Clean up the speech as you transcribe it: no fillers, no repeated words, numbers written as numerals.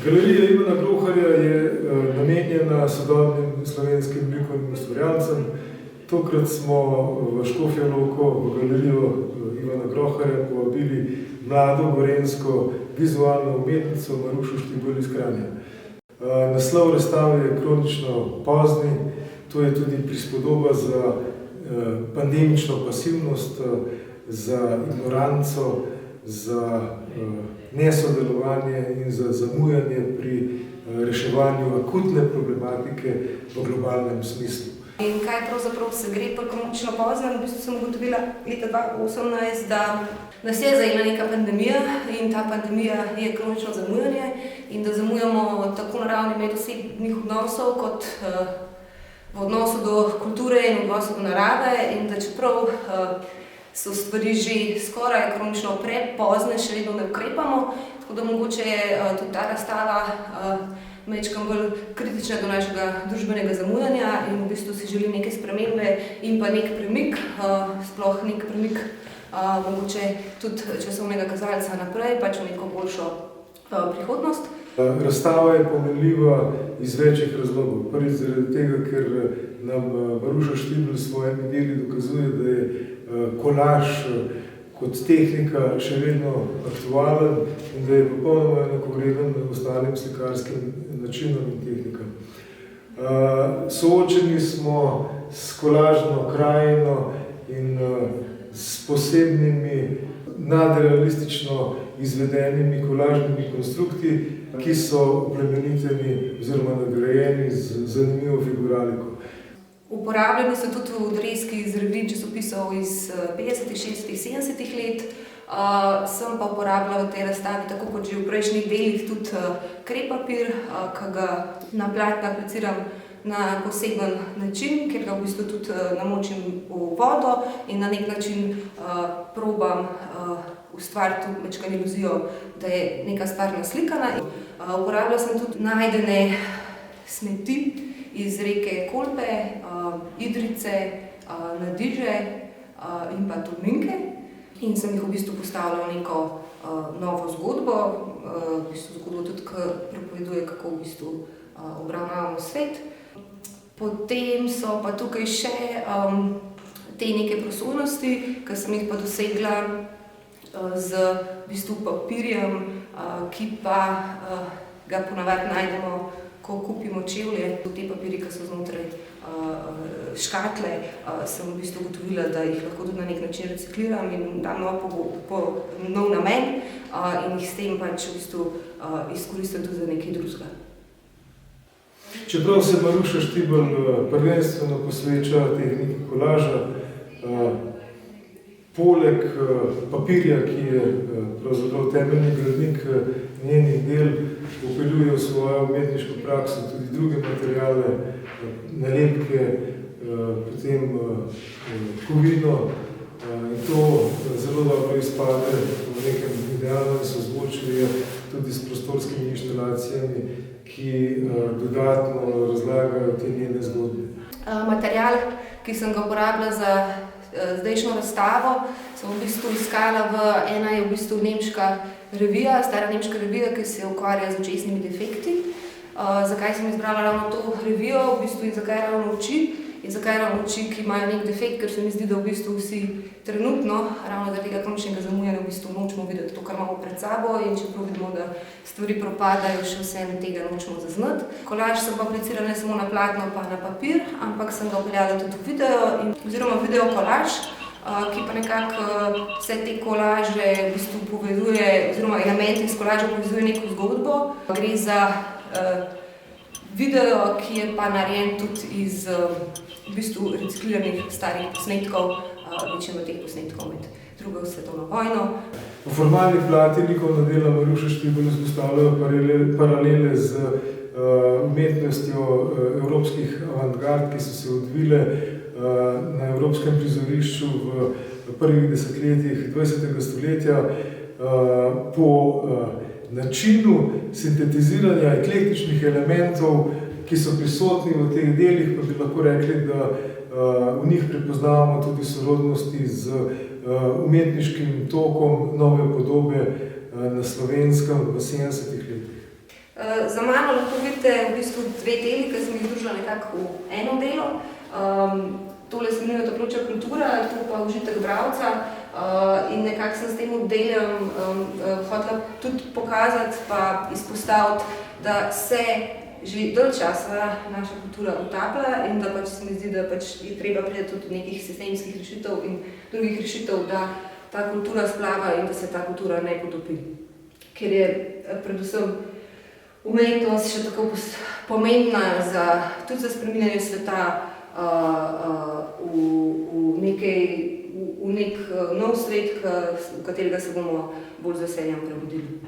Galerija Ivana Groharja je namenjena sodobnim slovenskim likovnim ustvarjalcem. Tokrat smo v Škofjo Loko v galerijo Ivana Groharja povabili mlado gorenjsko vizualno umetnico Marušo Štibelj iz Kranja. Naslov razstave je kronično pozni, to je tudi prispodoba za pandemično pasivnost, za ignoranco, za nesodelovanje in za zamujanje pri reševanju akutne problematike v globalnem smislu. In kaj pravzaprav se gre pri kronično poznem? V bistvu sem ugotovila leta 2018, da nas je zajela neka pandemija in ta pandemija je kronično zamujanje in da zamujamo tako na ravni medosebnih odnosov kot v odnosu do kulture in v odnosu do narave in da čeprav so stvari že skoraj kronično prepozne, še vedno ne ukrepamo, tako da mogoče je tudi ta razstava majčkeno bolj kritična do našega družbenega zamujanja in v bistvu si želim neke spremembe in pa nek premik, sploh nek premik mogoče tudi časovnega kazalca naprej, pač v neko boljšo prihodnost. Razstava je pomenljiva iz večjih razlogov. Prvič zaradi tega, ker nam Maruša Štibelj s svojimi deli dokazuje, da je kolaž kot tehnika še vedno aktualen in da je popolnoma enakovreden ostalim slikarskim načinom in tehnikam. Soočeni smo s kolažno krajino in s posebnimi nadrealistično izvedenimi kolažnimi konstrukti, ki so plemeniteni oziroma nagrajeni z zanimivo figuraliko. Uporabljeni so tudi odrezki iz revij časopisov iz 50., 60., 70. let. Sem pa uporabljala v tej razstavi, tako kot že v prejšnjih delih, tudi krepapir, ki ga na platna apliciram na poseben način, ker ga v bistvu tudi namočim v vodo in na nek način probam ustvariti majčkeno iluzijo, da je neka stvar naslikana. Uporabljala sem tudi najdene smeti iz reke Kolpe, Idrijce, Nadiže in pa Tolminke in sem jih v bistvu postavila v neko novo zgodbo, v bistvu zgodbo tudi, ki pripoveduje, kako v bistvu obravnavamo svet. Potem so pa tukaj še te neke prosojnosti, ki sem jih pa dosegla z v bistvu papirjem, ki pa ga ponavadi najdemo, ko kupimo čevlje. Te papirji, ki so znotraj škatle, sem v bistvu ugotovila, da jih lahko tudi na nek način recikliram in dam nov namen in jih s tem pač v bistvu izkoristim tudi za nekaj drugega. Čeprav se Maruša Štibelj prvenstveno posveča tehniki kolaža, poleg papirja, ki je pravzaprav temeljni gradnik njenih del, vpeljuje v svojo umetniško prakso tudi druge materiale, nalepke, potem kovino in to zelo dobro izpade v nekem idealnem sozvočju tudi s prostorskimi inštalacijami, ki dodatno razlagajo te njene zgodbe. Material, ki sem ga uporabila za zdajšnjo razstavo, sem v bistvu iskala ena je v bistvu nemška revija, stara nemška revija, ki se ukvarja z očesnimi defekti. Zakaj sem izbrala ravno to revijo, v bistvu in zakaj ravno oči? In zakaj ravno oči, ki imajo nek defekt, ker se mi zdi, da v bistvu vsi trenutno, ravno zaradi tega kroničnega zamujanja, v bistvu nočemo videti to, kar imamo pred sabo in čeprav vidimo, da stvari propadajo, še vseeno tega nočemo zaznati. Kolaž sem pa aplicirala ne samo na platno pa na papir, ampak sem ga vpeljala tudi v video oziroma video kolaž, ki pa nekako vse te kolaže v bistvu povezuje oziroma elementi iz kolaža povezuje neko zgodbo. Gre za video, ki je pa narejen tudi iz v bistvu recikliranih starih posnetkov, večino teh posnetkov med drugo svetovno vojno. V formalni plati likovna dela Maruše Štibelj vzpostavljajo paralele z umetnostjo evropskih avantgard, ki so se odvile na evropskem prizorišču v prvih desetletjih 20. stoletja po načinu sintetiziranja eklektičnih elementov, ki so prisotni v teh delih, pa bi lahko rekli, da v njih prepoznavamo tudi sorodnosti z umetniškim tokom nove podobe na Slovenskem v 70. letih. Za mano lahko vidite v bistvu dve deli, ki sem jih združila nekako v eno delo. Tole se imenuje Toploča kultura, to pa užitek bralca in nekako sem s tem delom hotela tudi pokazati pa izpostaviti, da se že dalj časa naša kultura utaplja in da pač se mi zdi, da pač je treba priti tudi nekih sistemskih rešitev in drugih rešitev, da ta kultura splava in da se ta kultura ne potopi. Ker je predvsem umetnost še tako pomembna tudi za spreminjanje sveta v nek nov svet, v katerega se bomo bolj z veseljem prebudili.